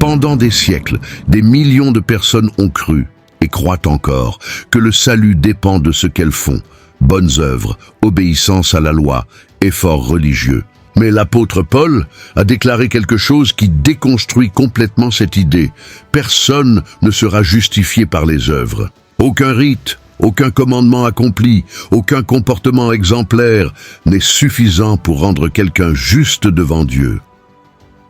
Pendant des siècles, des millions de personnes ont cru, et croient encore, que le salut dépend de ce qu'elles font, bonnes œuvres, obéissance à la loi, efforts religieux. Mais l'apôtre Paul a déclaré quelque chose qui déconstruit complètement cette idée. Personne ne sera justifié par les œuvres. Aucun rite, aucun commandement accompli, aucun comportement exemplaire n'est suffisant pour rendre quelqu'un juste devant Dieu.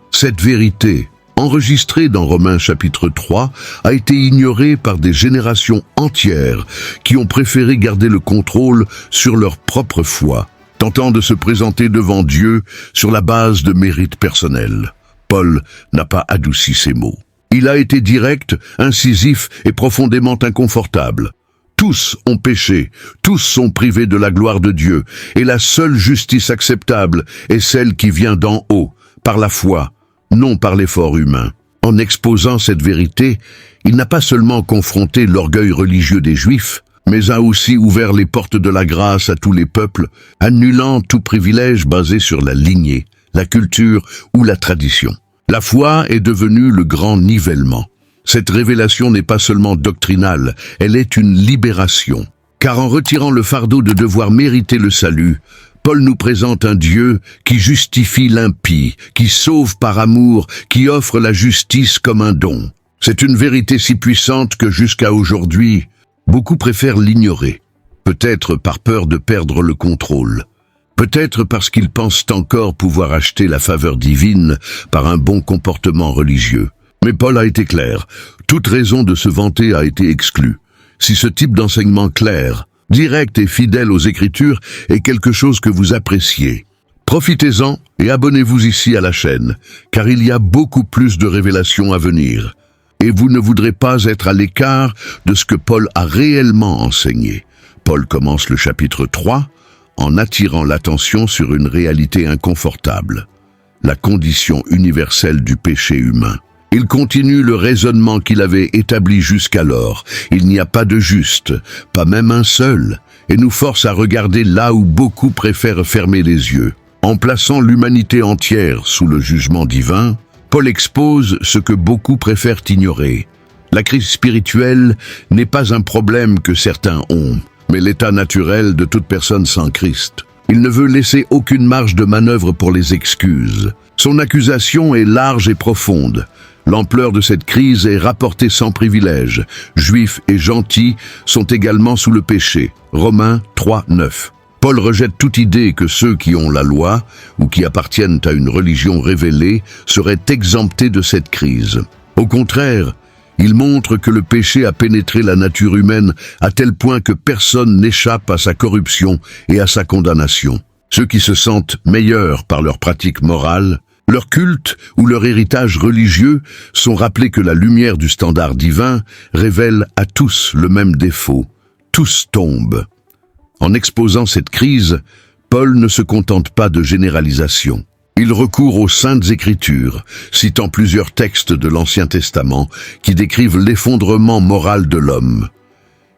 Cette vérité, enregistrée dans Romains chapitre 3, a été ignorée par des générations entières qui ont préféré garder le contrôle sur leur propre foi, tentant de se présenter devant Dieu sur la base de mérites personnels. Paul n'a pas adouci ses mots. Il a été direct, incisif et profondément inconfortable. Tous ont péché, tous sont privés de la gloire de Dieu, et la seule justice acceptable est celle qui vient d'en haut, par la foi, non par l'effort humain. En exposant cette vérité, il n'a pas seulement confronté l'orgueil religieux des Juifs, mais a aussi ouvert les portes de la grâce à tous les peuples, annulant tout privilège basé sur la lignée, la culture ou la tradition. La foi est devenue le grand nivellement. Cette révélation n'est pas seulement doctrinale, elle est une libération. Car en retirant le fardeau de devoir mériter le salut, Paul nous présente un Dieu qui justifie l'impie, qui sauve par amour, qui offre la justice comme un don. C'est une vérité si puissante que jusqu'à aujourd'hui, beaucoup préfèrent l'ignorer, peut-être par peur de perdre le contrôle, peut-être parce qu'ils pensent encore pouvoir acheter la faveur divine par un bon comportement religieux. Mais Paul a été clair, toute raison de se vanter a été exclue. Si ce type d'enseignement clair, direct et fidèle aux Écritures est quelque chose que vous appréciez, profitez-en et abonnez-vous ici à la chaîne, car il y a beaucoup plus de révélations à venir. Et vous ne voudrez pas être à l'écart de ce que Paul a réellement enseigné. Paul commence le chapitre 3 en attirant l'attention sur une réalité inconfortable, la condition universelle du péché humain. Il continue le raisonnement qu'il avait établi jusqu'alors. Il n'y a pas de juste, pas même un seul, et nous force à regarder là où beaucoup préfèrent fermer les yeux. En plaçant l'humanité entière sous le jugement divin, Paul expose ce que beaucoup préfèrent ignorer. La crise spirituelle n'est pas un problème que certains ont, mais l'état naturel de toute personne sans Christ. Il ne veut laisser aucune marge de manœuvre pour les excuses. Son accusation est large et profonde. L'ampleur de cette crise est rapportée sans privilège. Juifs et gentils sont également sous le péché. Romains 3, 9. Paul rejette toute idée que ceux qui ont la loi ou qui appartiennent à une religion révélée seraient exemptés de cette crise. Au contraire, il montre que le péché a pénétré la nature humaine à tel point que personne n'échappe à sa corruption et à sa condamnation. Ceux qui se sentent meilleurs par leur pratique morale, leur culte ou leur héritage religieux sont rappelés que la lumière du standard divin révèle à tous le même défaut. Tous tombent. En exposant cette crise, Paul ne se contente pas de généralisation. Il recourt aux Saintes Écritures, citant plusieurs textes de l'Ancien Testament qui décrivent l'effondrement moral de l'homme.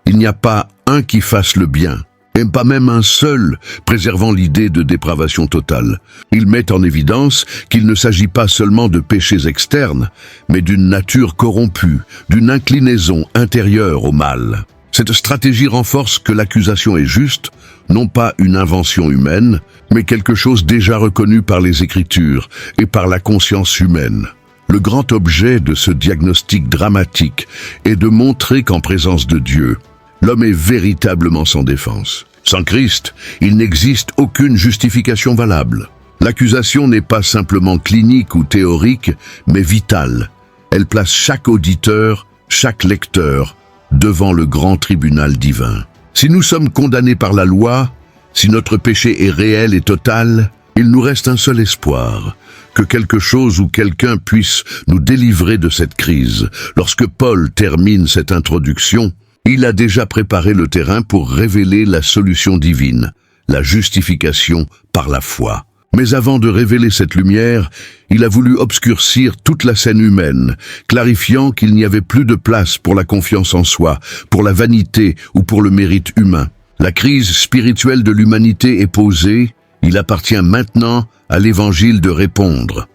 Il n'y a pas un qui fasse le bien, et pas même un seul, préservant l'idée de dépravation totale. Il met en évidence qu'il ne s'agit pas seulement de péchés externes, mais d'une nature corrompue, d'une inclinaison intérieure au mal. Cette stratégie renforce que l'accusation est juste, non pas une invention humaine, mais quelque chose déjà reconnu par les Écritures et par la conscience humaine. Le grand objet de ce diagnostic dramatique est de montrer qu'en présence de Dieu, l'homme est véritablement sans défense. Sans Christ, il n'existe aucune justification valable. L'accusation n'est pas simplement clinique ou théorique, mais vitale. Elle place chaque auditeur, chaque lecteur, devant le grand tribunal divin. Si nous sommes condamnés par la loi, si notre péché est réel et total, il nous reste un seul espoir, que quelque chose ou quelqu'un puisse nous délivrer de cette crise. Lorsque Paul termine cette introduction, il a déjà préparé le terrain pour révéler la solution divine, la justification par la foi. Mais avant de révéler cette lumière, il a voulu obscurcir toute la scène humaine, clarifiant qu'il n'y avait plus de place pour la confiance en soi, pour la vanité ou pour le mérite humain. La crise spirituelle de l'humanité est posée, il appartient maintenant à l'Évangile de répondre.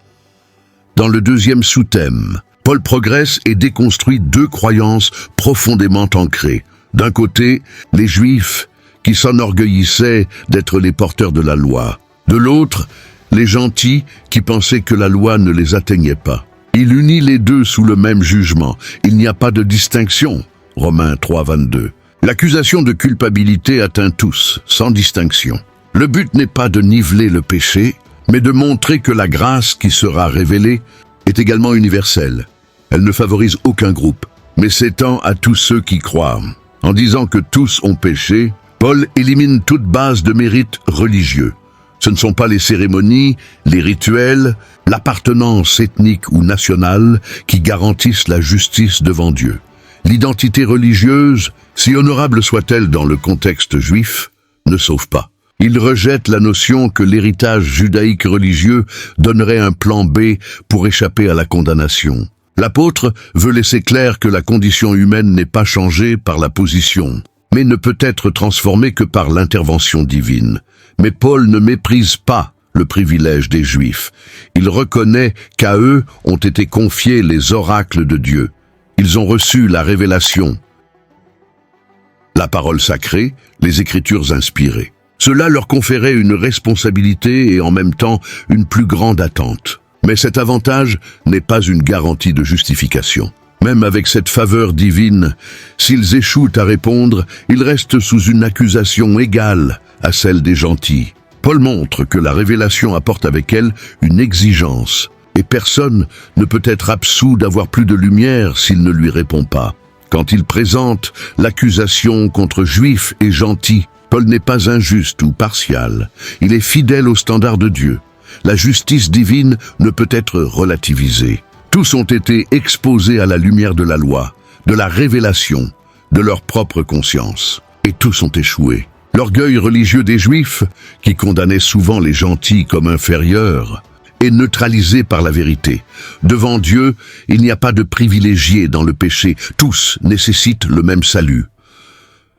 Dans le deuxième sous-thème, Paul progresse et déconstruit deux croyances profondément ancrées. D'un côté, les Juifs qui s'enorgueillissaient d'être les porteurs de la loi. De l'autre, les gentils qui pensaient que la loi ne les atteignait pas. Il unit les deux sous le même jugement. Il n'y a pas de distinction. Romains 3, 22. L'accusation de culpabilité atteint tous, sans distinction. Le but n'est pas de niveler le péché, mais de montrer que la grâce qui sera révélée est également universelle. Elle ne favorise aucun groupe, mais s'étend à tous ceux qui croient. En disant que tous ont péché, Paul élimine toute base de mérite religieux. Ce ne sont pas les cérémonies, les rituels, l'appartenance ethnique ou nationale qui garantissent la justice devant Dieu. L'identité religieuse, si honorable soit-elle dans le contexte juif, ne sauve pas. Il rejette la notion que l'héritage judaïque religieux donnerait un plan B pour échapper à la condamnation. L'apôtre veut laisser clair que la condition humaine n'est pas changée par la position, mais ne peut être transformée que par l'intervention divine. Mais Paul ne méprise pas le privilège des Juifs. Il reconnaît qu'à eux ont été confiés les oracles de Dieu. Ils ont reçu la révélation, la parole sacrée, les Écritures inspirées. Cela leur conférait une responsabilité et en même temps une plus grande attente. Mais cet avantage n'est pas une garantie de justification. Même avec cette faveur divine, s'ils échouent à répondre, ils restent sous une accusation égale à celle des gentils. Paul montre que la révélation apporte avec elle une exigence, et personne ne peut être absous d'avoir plus de lumière s'il ne lui répond pas. Quand il présente l'accusation contre juifs et gentils, Paul n'est pas injuste ou partial. Il est fidèle au standard de Dieu. La justice divine ne peut être relativisée. Tous ont été exposés à la lumière de la loi, de la révélation, de leur propre conscience. Et tous ont échoué. L'orgueil religieux des Juifs, qui condamnait souvent les gentils comme inférieurs, est neutralisé par la vérité. Devant Dieu, il n'y a pas de privilégiés dans le péché. Tous nécessitent le même salut.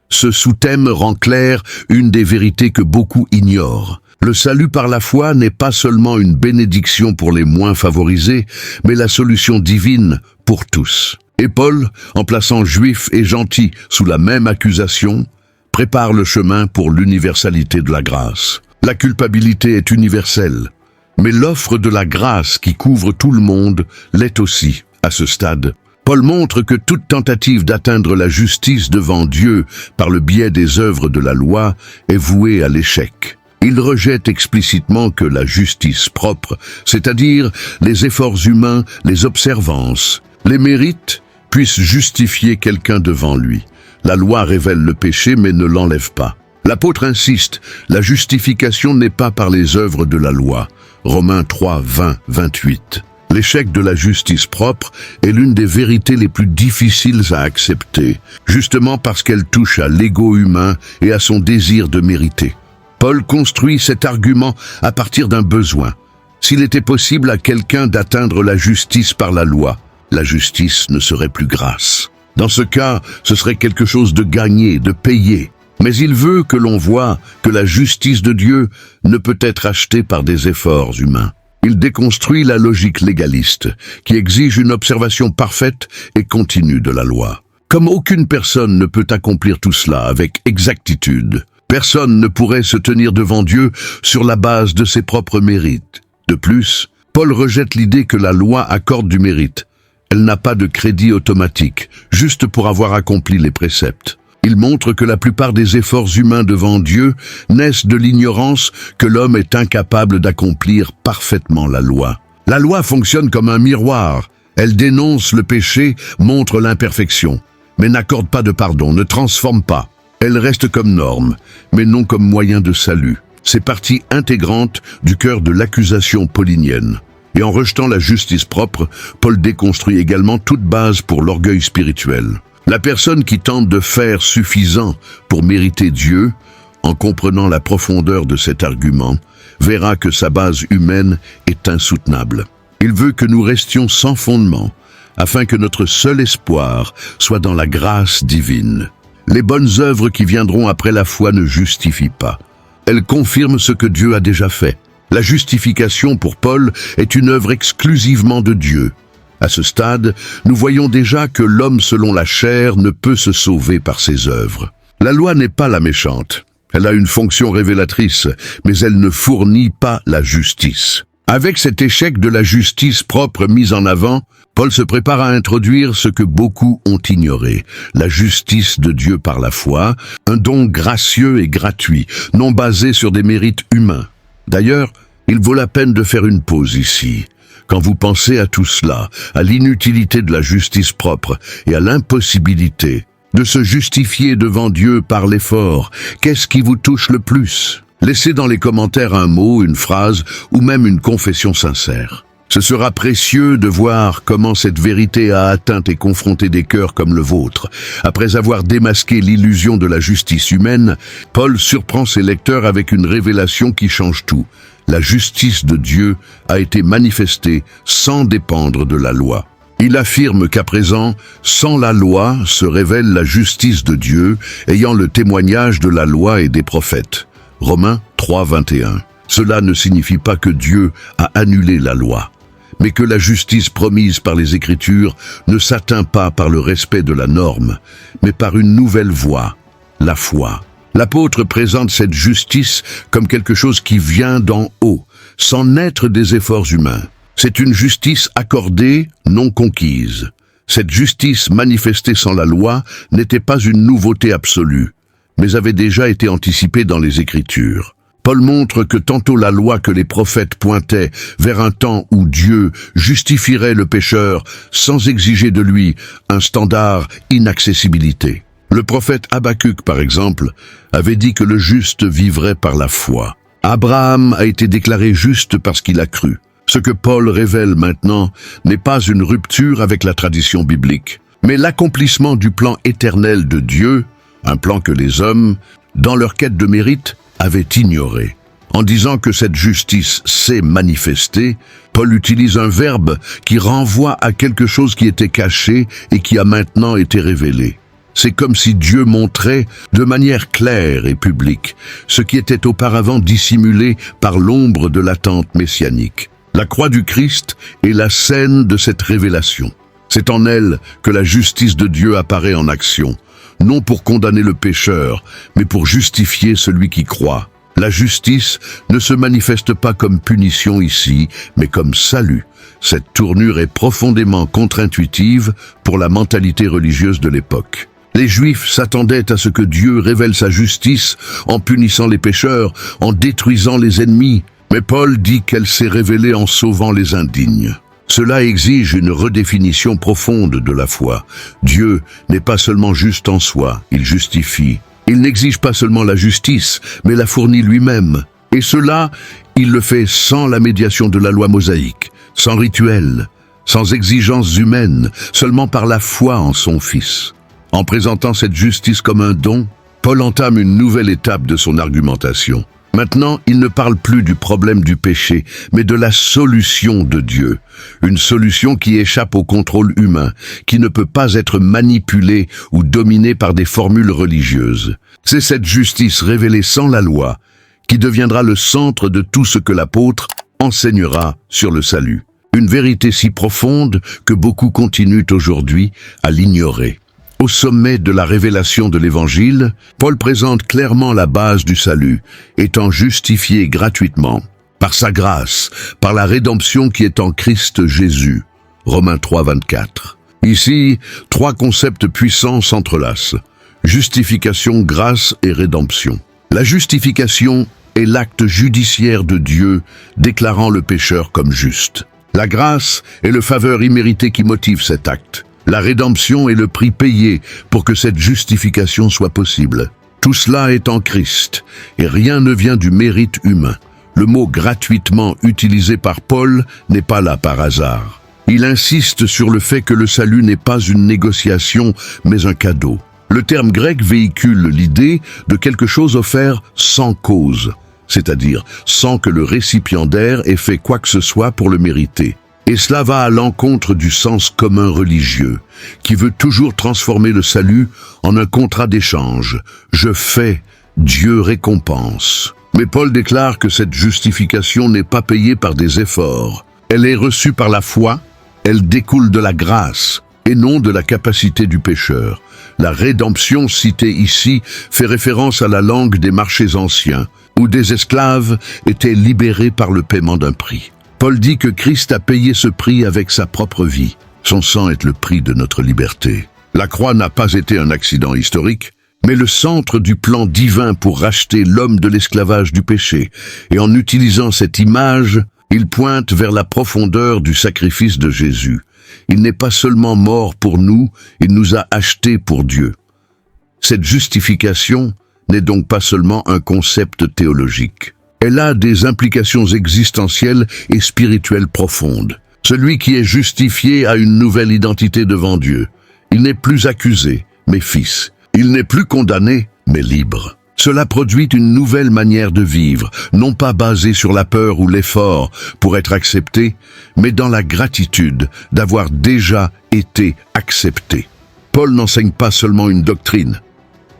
Ce sous-thème rend clair une des vérités que beaucoup ignorent. Le salut par la foi n'est pas seulement une bénédiction pour les moins favorisés, mais la solution divine pour tous. Et Paul, en plaçant juifs et gentils sous la même accusation, prépare le chemin pour l'universalité de la grâce. La culpabilité est universelle, mais l'offre de la grâce qui couvre tout le monde l'est aussi. À ce stade, Paul montre que toute tentative d'atteindre la justice devant Dieu par le biais des œuvres de la loi est vouée à l'échec. Il rejette explicitement que la justice propre, c'est-à-dire les efforts humains, les observances, les mérites, puissent justifier quelqu'un devant lui. La loi révèle le péché mais ne l'enlève pas. L'apôtre insiste, la justification n'est pas par les œuvres de la loi. Romains 3, 20, 28. L'échec de la justice propre est l'une des vérités les plus difficiles à accepter, justement parce qu'elle touche à l'ego humain et à son désir de mériter. Paul construit cet argument à partir d'un besoin. S'il était possible à quelqu'un d'atteindre la justice par la loi, la justice ne serait plus grâce. Dans ce cas, ce serait quelque chose de gagné, de payé. Mais il veut que l'on voie que la justice de Dieu ne peut être achetée par des efforts humains. Il déconstruit la logique légaliste, qui exige une observation parfaite et continue de la loi. Comme aucune personne ne peut accomplir tout cela avec exactitude, personne ne pourrait se tenir devant Dieu sur la base de ses propres mérites. De plus, Paul rejette l'idée que la loi accorde du mérite. Elle n'a pas de crédit automatique, juste pour avoir accompli les préceptes. Il montre que la plupart des efforts humains devant Dieu naissent de l'ignorance que l'homme est incapable d'accomplir parfaitement la loi. La loi fonctionne comme un miroir. Elle dénonce le péché, montre l'imperfection, mais n'accorde pas de pardon, ne transforme pas. Elle reste comme norme, mais non comme moyen de salut. C'est partie intégrante du cœur de l'accusation paulinienne. Et en rejetant la justice propre, Paul déconstruit également toute base pour l'orgueil spirituel. La personne qui tente de faire suffisant pour mériter Dieu, en comprenant la profondeur de cet argument, verra que sa base humaine est insoutenable. Il veut que nous restions sans fondement, afin que notre seul espoir soit dans la grâce divine. Les bonnes œuvres qui viendront après la foi ne justifient pas. Elles confirment ce que Dieu a déjà fait. La justification pour Paul est une œuvre exclusivement de Dieu. À ce stade, nous voyons déjà que l'homme selon la chair ne peut se sauver par ses œuvres. La loi n'est pas la méchante. Elle a une fonction révélatrice, mais elle ne fournit pas la justice. Avec cet échec de la justice propre mis en avant, Paul se prépare à introduire ce que beaucoup ont ignoré, la justice de Dieu par la foi, un don gracieux et gratuit, non basé sur des mérites humains. D'ailleurs, il vaut la peine de faire une pause ici. Quand vous pensez à tout cela, à l'inutilité de la justice propre et à l'impossibilité de se justifier devant Dieu par l'effort, qu'est-ce qui vous touche le plus? Laissez dans les commentaires un mot, une phrase ou même une confession sincère. Ce sera précieux de voir comment cette vérité a atteint et confronté des cœurs comme le vôtre. Après avoir démasqué l'illusion de la justice humaine, Paul surprend ses lecteurs avec une révélation qui change tout. La justice de Dieu a été manifestée sans dépendre de la loi. Il affirme qu'à présent, sans la loi se révèle la justice de Dieu, ayant le témoignage de la loi et des prophètes. Romains 3, 21. Cela ne signifie pas que Dieu a annulé la loi, mais que la justice promise par les Écritures ne s'atteint pas par le respect de la norme, mais par une nouvelle voie, la foi. L'apôtre présente cette justice comme quelque chose qui vient d'en haut, sans naître des efforts humains. C'est une justice accordée, non conquise. Cette justice manifestée sans la loi n'était pas une nouveauté absolue, mais avait déjà été anticipée dans les Écritures. Paul montre que tantôt la loi que les prophètes pointaient vers un temps où Dieu justifierait le pécheur sans exiger de lui un standard inaccessibilité. Le prophète Habacuc, par exemple, avait dit que le juste vivrait par la foi. Abraham a été déclaré juste parce qu'il a cru. Ce que Paul révèle maintenant n'est pas une rupture avec la tradition biblique, mais l'accomplissement du plan éternel de Dieu, un plan que les hommes, dans leur quête de mérite, avaient ignoré. En disant que cette justice s'est manifestée, Paul utilise un verbe qui renvoie à quelque chose qui était caché et qui a maintenant été révélé. C'est comme si Dieu montrait de manière claire et publique ce qui était auparavant dissimulé par l'ombre de l'attente messianique. La croix du Christ est la scène de cette révélation. C'est en elle que la justice de Dieu apparaît en action, non pour condamner le pécheur, mais pour justifier celui qui croit. La justice ne se manifeste pas comme punition ici, mais comme salut. Cette tournure est profondément contre-intuitive pour la mentalité religieuse de l'époque. Les Juifs s'attendaient à ce que Dieu révèle sa justice en punissant les pécheurs, en détruisant les ennemis. Mais Paul dit qu'elle s'est révélée en sauvant les indignes. Cela exige une redéfinition profonde de la foi. Dieu n'est pas seulement juste en soi, il justifie. Il n'exige pas seulement la justice, mais la fournit lui-même. Et cela, il le fait sans la médiation de la loi mosaïque, sans rituel, sans exigences humaines, seulement par la foi en son Fils. En présentant cette justice comme un don, Paul entame une nouvelle étape de son argumentation. Maintenant, il ne parle plus du problème du péché, mais de la solution de Dieu. Une solution qui échappe au contrôle humain, qui ne peut pas être manipulée ou dominée par des formules religieuses. C'est cette justice révélée sans la loi qui deviendra le centre de tout ce que l'apôtre enseignera sur le salut. Une vérité si profonde que beaucoup continuent aujourd'hui à l'ignorer. Au sommet de la révélation de l'Évangile, Paul présente clairement la base du salut, étant justifié gratuitement, par sa grâce, par la rédemption qui est en Christ Jésus. Romains 3, 24. Ici, trois concepts puissants s'entrelacent. Justification, grâce et rédemption. La justification est l'acte judiciaire de Dieu déclarant le pécheur comme juste. La grâce est le faveur imméritée qui motive cet acte. La rédemption est le prix payé pour que cette justification soit possible. Tout cela est en Christ, et rien ne vient du mérite humain. Le mot « gratuitement » utilisé par Paul n'est pas là par hasard. Il insiste sur le fait que le salut n'est pas une négociation, mais un cadeau. Le terme grec véhicule l'idée de quelque chose offert sans cause, c'est-à-dire sans que le récipiendaire ait fait quoi que ce soit pour le mériter. Et cela va à l'encontre du sens commun religieux, qui veut toujours transformer le salut en un contrat d'échange. Je fais, Dieu récompense. Mais Paul déclare que cette justification n'est pas payée par des efforts. Elle est reçue par la foi, Elle découle de la grâce et non de la capacité du pécheur. La rédemption citée ici fait référence à la langue des marchés anciens, où des esclaves étaient libérés par le paiement d'un prix. Paul dit que Christ a payé ce prix avec sa propre vie. Son sang est le prix de notre liberté. La croix n'a pas été un accident historique, mais le centre du plan divin pour racheter l'homme de l'esclavage du péché. Et en utilisant cette image, il pointe vers la profondeur du sacrifice de Jésus. Il n'est pas seulement mort pour nous, il nous a achetés pour Dieu. Cette justification n'est donc pas seulement un concept théologique. Elle a des implications existentielles et spirituelles profondes. Celui qui est justifié a une nouvelle identité devant Dieu. Il n'est plus accusé, mais fils. Il n'est plus condamné, mais libre. Cela produit une nouvelle manière de vivre, non pas basée sur la peur ou l'effort pour être accepté, mais dans la gratitude d'avoir déjà été accepté. Paul n'enseigne pas seulement une doctrine.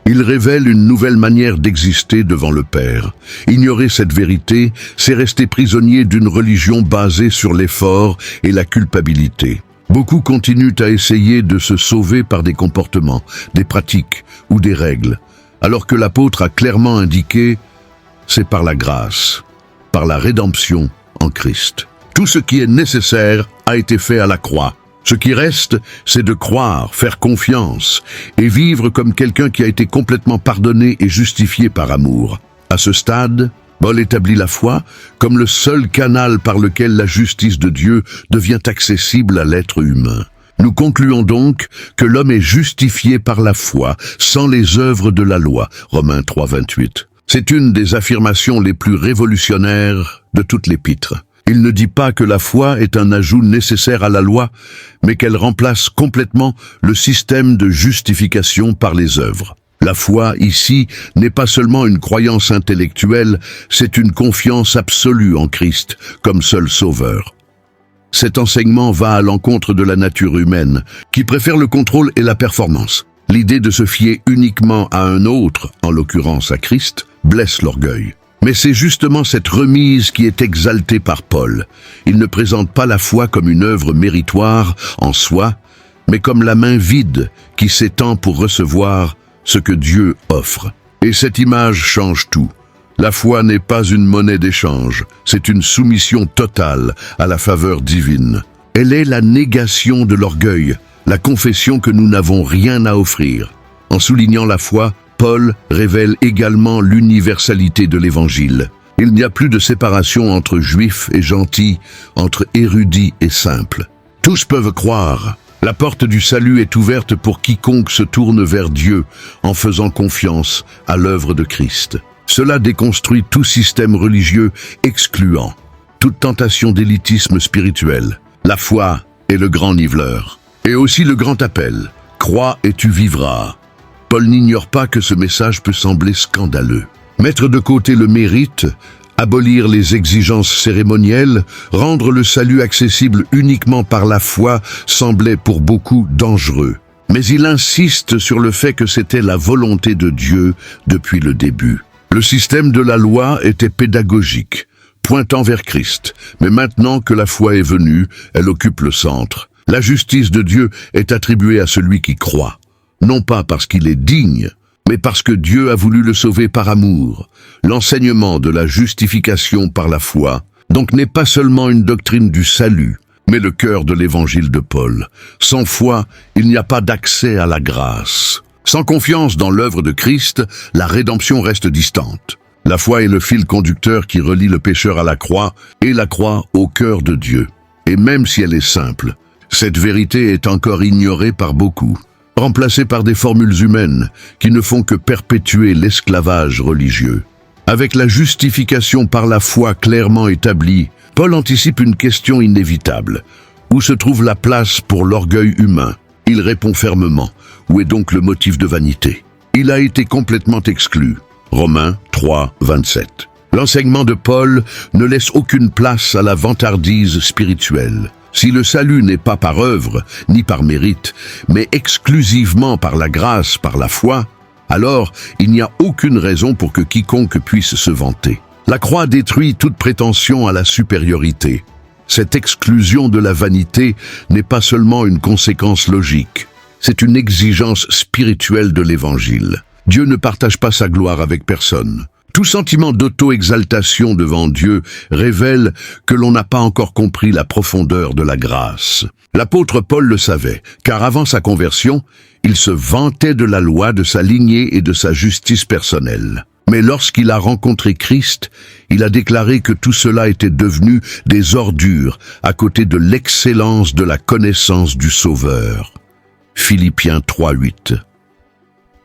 Il révèle une nouvelle manière d'exister devant le Père. Ignorer cette vérité, c'est rester prisonnier d'une religion basée sur l'effort et la culpabilité. Beaucoup continuent à essayer de se sauver par des comportements, des pratiques ou des règles, alors que l'apôtre a clairement indiqué, c'est par la grâce, par la rédemption en Christ. Tout ce qui est nécessaire a été fait à la croix. Ce qui reste, c'est de croire, faire confiance et vivre comme quelqu'un qui a été complètement pardonné et justifié par amour. À ce stade, Paul établit la foi comme le seul canal par lequel la justice de Dieu devient accessible à l'être humain. Nous concluons donc que l'homme est justifié par la foi, sans les œuvres de la loi. Romains 3, 28. C'est une des affirmations les plus révolutionnaires de toute l'Épître. Il ne dit pas que la foi est un ajout nécessaire à la loi, mais qu'elle remplace complètement le système de justification par les œuvres. La foi, ici, n'est pas seulement une croyance intellectuelle, c'est une confiance absolue en Christ, comme seul sauveur. Cet enseignement va à l'encontre de la nature humaine, qui préfère le contrôle et la performance. L'idée de se fier uniquement à un autre, en l'occurrence à Christ, blesse l'orgueil. Mais c'est justement cette remise qui est exaltée par Paul. Il ne présente pas la foi comme une œuvre méritoire en soi, mais comme la main vide qui s'étend pour recevoir ce que Dieu offre. Et cette image change tout. La foi n'est pas une monnaie d'échange, c'est une soumission totale à la faveur divine. Elle est la négation de l'orgueil, la confession que nous n'avons rien à offrir. En soulignant la foi, Paul révèle également l'universalité de l'Évangile. Il n'y a plus de séparation entre juifs et gentils, entre érudits et simples. Tous peuvent croire. La porte du salut est ouverte pour quiconque se tourne vers Dieu en faisant confiance à l'œuvre de Christ. Cela déconstruit tout système religieux excluant, toute tentation d'élitisme spirituel. La foi est le grand niveleur. Et aussi le grand appel, « Crois et tu vivras ». Paul n'ignore pas que ce message peut sembler scandaleux. Mettre de côté le mérite, abolir les exigences cérémonielles, rendre le salut accessible uniquement par la foi semblait pour beaucoup dangereux. Mais il insiste sur le fait que c'était la volonté de Dieu depuis le début. Le système de la loi était pédagogique, pointant vers Christ, mais maintenant que la foi est venue, elle occupe le centre. La justice de Dieu est attribuée à celui qui croit. Non pas parce qu'il est digne, mais parce que Dieu a voulu le sauver par amour. L'enseignement de la justification par la foi, donc, n'est pas seulement une doctrine du salut, mais le cœur de l'évangile de Paul. Sans foi, il n'y a pas d'accès à la grâce. Sans confiance dans l'œuvre de Christ, la rédemption reste distante. La foi est le fil conducteur qui relie le pécheur à la croix et la croix au cœur de Dieu. Et même si elle est simple, cette vérité est encore ignorée par beaucoup, remplacée par des formules humaines qui ne font que perpétuer l'esclavage religieux. Avec la justification par la foi clairement établie, Paul anticipe une question inévitable. Où se trouve la place pour l'orgueil humain? Il répond fermement. Où est donc le motif de vanité? Il a été complètement exclu. Romains 3, 27. L'enseignement de Paul ne laisse aucune place à la vantardise spirituelle. Si le salut n'est pas par œuvre, ni par mérite, mais exclusivement par la grâce, par la foi, alors il n'y a aucune raison pour que quiconque puisse se vanter. La croix détruit toute prétention à la supériorité. Cette exclusion de la vanité n'est pas seulement une conséquence logique, c'est une exigence spirituelle de l'Évangile. Dieu ne partage pas sa gloire avec personne. Tout sentiment d'auto-exaltation devant Dieu révèle que l'on n'a pas encore compris la profondeur de la grâce. L'apôtre Paul le savait, car avant sa conversion, il se vantait de la loi, de sa lignée et de sa justice personnelle. Mais lorsqu'il a rencontré Christ, il a déclaré que tout cela était devenu des ordures à côté de l'excellence de la connaissance du Sauveur. Philippiens 3:8.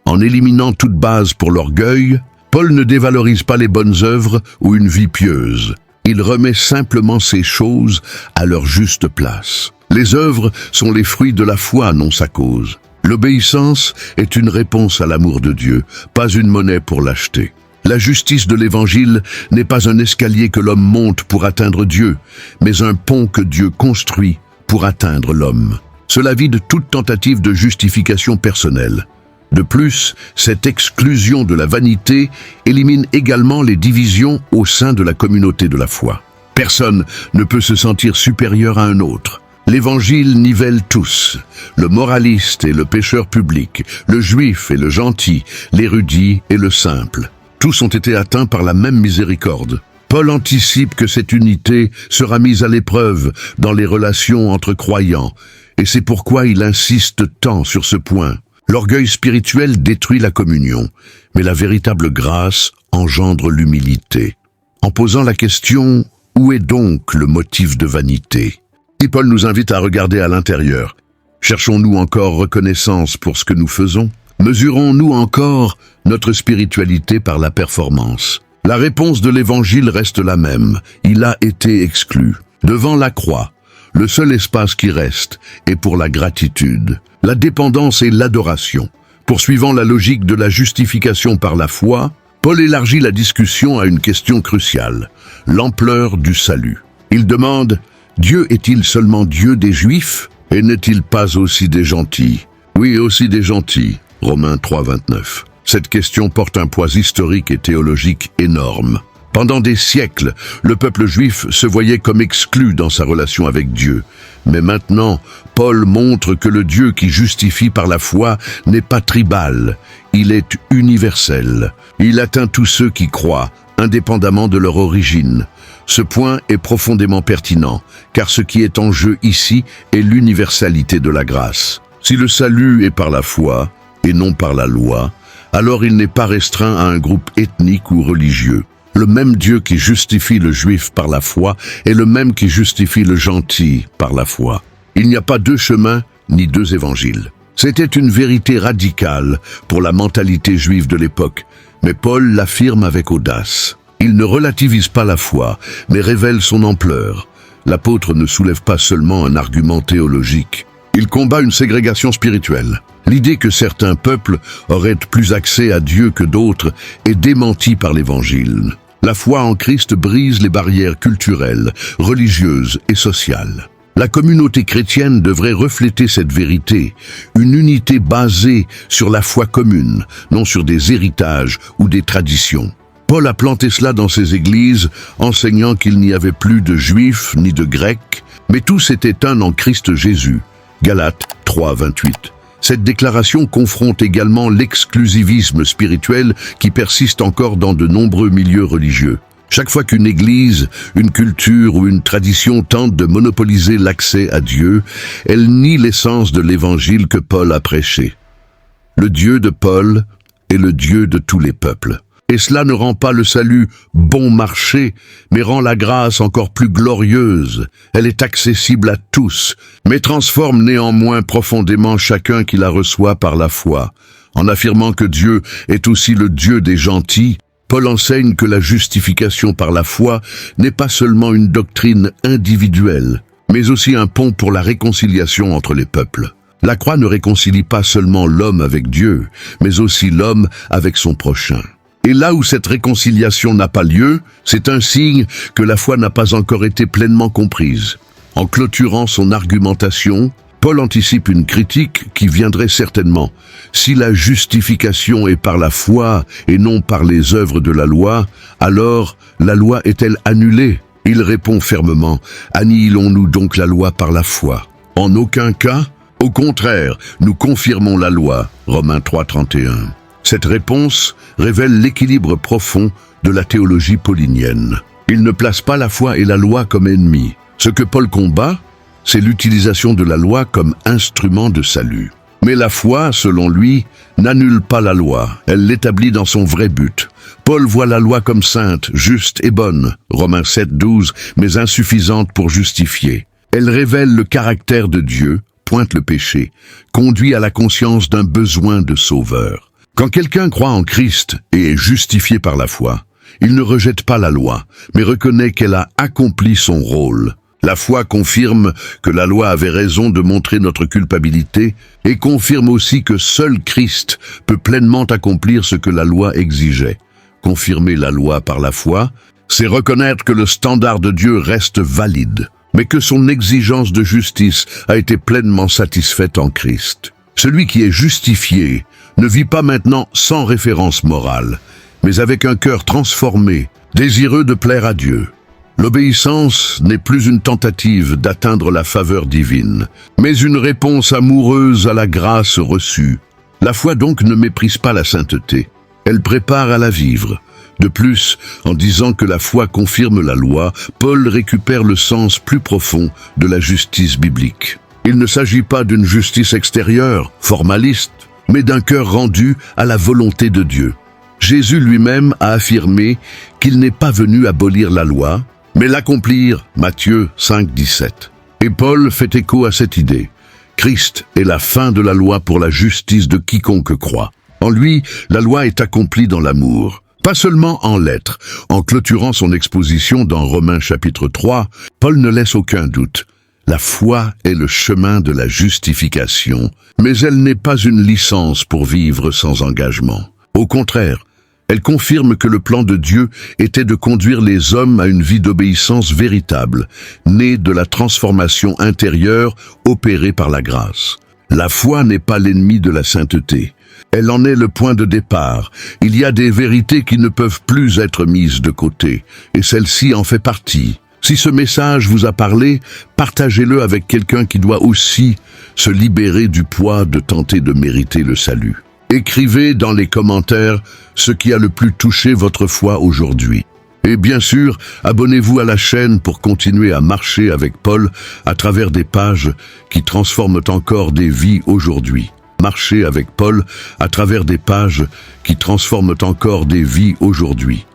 En éliminant toute base pour l'orgueil, Paul ne dévalorise pas les bonnes œuvres ou une vie pieuse. Il remet simplement ces choses à leur juste place. Les œuvres sont les fruits de la foi, non sa cause. L'obéissance est une réponse à l'amour de Dieu, pas une monnaie pour l'acheter. La justice de l'Évangile n'est pas un escalier que l'homme monte pour atteindre Dieu, mais un pont que Dieu construit pour atteindre l'homme. Cela vide toute tentative de justification personnelle. De plus, cette exclusion de la vanité élimine également les divisions au sein de la communauté de la foi. Personne ne peut se sentir supérieur à un autre. L'Évangile nivelle tous, le moraliste et le pécheur public, le juif et le gentil, l'érudit et le simple. Tous ont été atteints par la même miséricorde. Paul anticipe que cette unité sera mise à l'épreuve dans les relations entre croyants, et c'est pourquoi il insiste tant sur ce point. L'orgueil spirituel détruit la communion, mais la véritable grâce engendre l'humilité. En posant la question « Où est donc le motif de vanité ?» Et Paul nous invite à regarder à l'intérieur. Cherchons-nous encore reconnaissance pour ce que nous faisons? Mesurons-nous encore notre spiritualité par la performance? La réponse de l'Évangile reste la même. Il a été exclu. Devant la croix, le seul espace qui reste est pour la gratitude, la dépendance et l'adoration. Poursuivant la logique de la justification par la foi, Paul élargit la discussion à une question cruciale, l'ampleur du salut. Il demande « Dieu est-il seulement Dieu des Juifs et n'est-il pas aussi des gentils ?» Oui, aussi des gentils. Romains 3:29. Cette question porte un poids historique et théologique énorme. Pendant des siècles, le peuple juif se voyait comme exclu dans sa relation avec Dieu. Mais maintenant, Paul montre que le Dieu qui justifie par la foi n'est pas tribal, il est universel. Il atteint tous ceux qui croient, indépendamment de leur origine. Ce point est profondément pertinent, car ce qui est en jeu ici est l'universalité de la grâce. Si le salut est par la foi, et non par la loi, alors il n'est pas restreint à un groupe ethnique ou religieux. Le même Dieu qui justifie le juif par la foi est le même qui justifie le gentil par la foi. Il n'y a pas deux chemins ni deux évangiles. C'était une vérité radicale pour la mentalité juive de l'époque, mais Paul l'affirme avec audace. Il ne relativise pas la foi, mais révèle son ampleur. L'apôtre ne soulève pas seulement un argument théologique. Il combat une ségrégation spirituelle. L'idée que certains peuples auraient plus accès à Dieu que d'autres est démentie par l'Évangile. La foi en Christ brise les barrières culturelles, religieuses et sociales. La communauté chrétienne devrait refléter cette vérité, une unité basée sur la foi commune, non sur des héritages ou des traditions. Paul a planté cela dans ses églises, enseignant qu'il n'y avait plus de juifs ni de grecs, mais tous étaient un en Christ Jésus. Galates 3:28. Cette déclaration confronte également l'exclusivisme spirituel qui persiste encore dans de nombreux milieux religieux. Chaque fois qu'une église, une culture ou une tradition tente de monopoliser l'accès à Dieu, elle nie l'essence de l'évangile que Paul a prêché. Le Dieu de Paul est le Dieu de tous les peuples. Et cela ne rend pas le salut bon marché, mais rend la grâce encore plus glorieuse. Elle est accessible à tous, mais transforme néanmoins profondément chacun qui la reçoit par la foi. En affirmant que Dieu est aussi le Dieu des gentils, Paul enseigne que la justification par la foi n'est pas seulement une doctrine individuelle, mais aussi un pont pour la réconciliation entre les peuples. La croix ne réconcilie pas seulement l'homme avec Dieu, mais aussi l'homme avec son prochain. Et là où cette réconciliation n'a pas lieu, c'est un signe que la foi n'a pas encore été pleinement comprise. En clôturant son argumentation, Paul anticipe une critique qui viendrait certainement. Si la justification est par la foi et non par les œuvres de la loi, alors la loi est-elle annulée? Il répond fermement, « Annihilons-nous donc la loi par la foi? En aucun cas. Au contraire, nous confirmons la loi. » Romains 3, 31. Cette réponse révèle l'équilibre profond de la théologie paulinienne. Il ne place pas la foi et la loi comme ennemis. Ce que Paul combat, c'est l'utilisation de la loi comme instrument de salut. Mais la foi, selon lui, n'annule pas la loi, elle l'établit dans son vrai but. Paul voit la loi comme sainte, juste et bonne, Romains 7, 12, mais insuffisante pour justifier. Elle révèle le caractère de Dieu, pointe le péché, conduit à la conscience d'un besoin de sauveur. Quand quelqu'un croit en Christ et est justifié par la foi, il ne rejette pas la loi, mais reconnaît qu'elle a accompli son rôle. La foi confirme que la loi avait raison de montrer notre culpabilité et confirme aussi que seul Christ peut pleinement accomplir ce que la loi exigeait. Confirmer la loi par la foi, c'est reconnaître que le standard de Dieu reste valide, mais que son exigence de justice a été pleinement satisfaite en Christ. Celui qui est justifié ne vit pas maintenant sans référence morale, mais avec un cœur transformé, désireux de plaire à Dieu. L'obéissance n'est plus une tentative d'atteindre la faveur divine, mais une réponse amoureuse à la grâce reçue. La foi donc ne méprise pas la sainteté, elle prépare à la vivre. De plus, en disant que la foi confirme la loi, Paul récupère le sens plus profond de la justice biblique. Il ne s'agit pas d'une justice extérieure, formaliste, mais d'un cœur rendu à la volonté de Dieu. Jésus lui-même a affirmé qu'il n'est pas venu abolir la loi, mais l'accomplir, Matthieu 5, 17. Et Paul fait écho à cette idée. Christ est la fin de la loi pour la justice de quiconque croit. En lui, la loi est accomplie dans l'amour. Pas seulement en lettres. En clôturant son exposition dans Romains chapitre 3, Paul ne laisse aucun doute. La foi est le chemin de la justification, mais elle n'est pas une licence pour vivre sans engagement. Au contraire, elle confirme que le plan de Dieu était de conduire les hommes à une vie d'obéissance véritable, née de la transformation intérieure opérée par la grâce. La foi n'est pas l'ennemi de la sainteté. Elle en est le point de départ. Il y a des vérités qui ne peuvent plus être mises de côté, et celle-ci en fait partie. Si ce message vous a parlé, partagez-le avec quelqu'un qui doit aussi se libérer du poids de tenter de mériter le salut. Écrivez dans les commentaires ce qui a le plus touché votre foi aujourd'hui. Et bien sûr, abonnez-vous à la chaîne pour continuer à marcher avec Paul à travers des pages qui transforment encore des vies aujourd'hui. Marcher avec Paul à travers des pages qui transforment encore des vies aujourd'hui.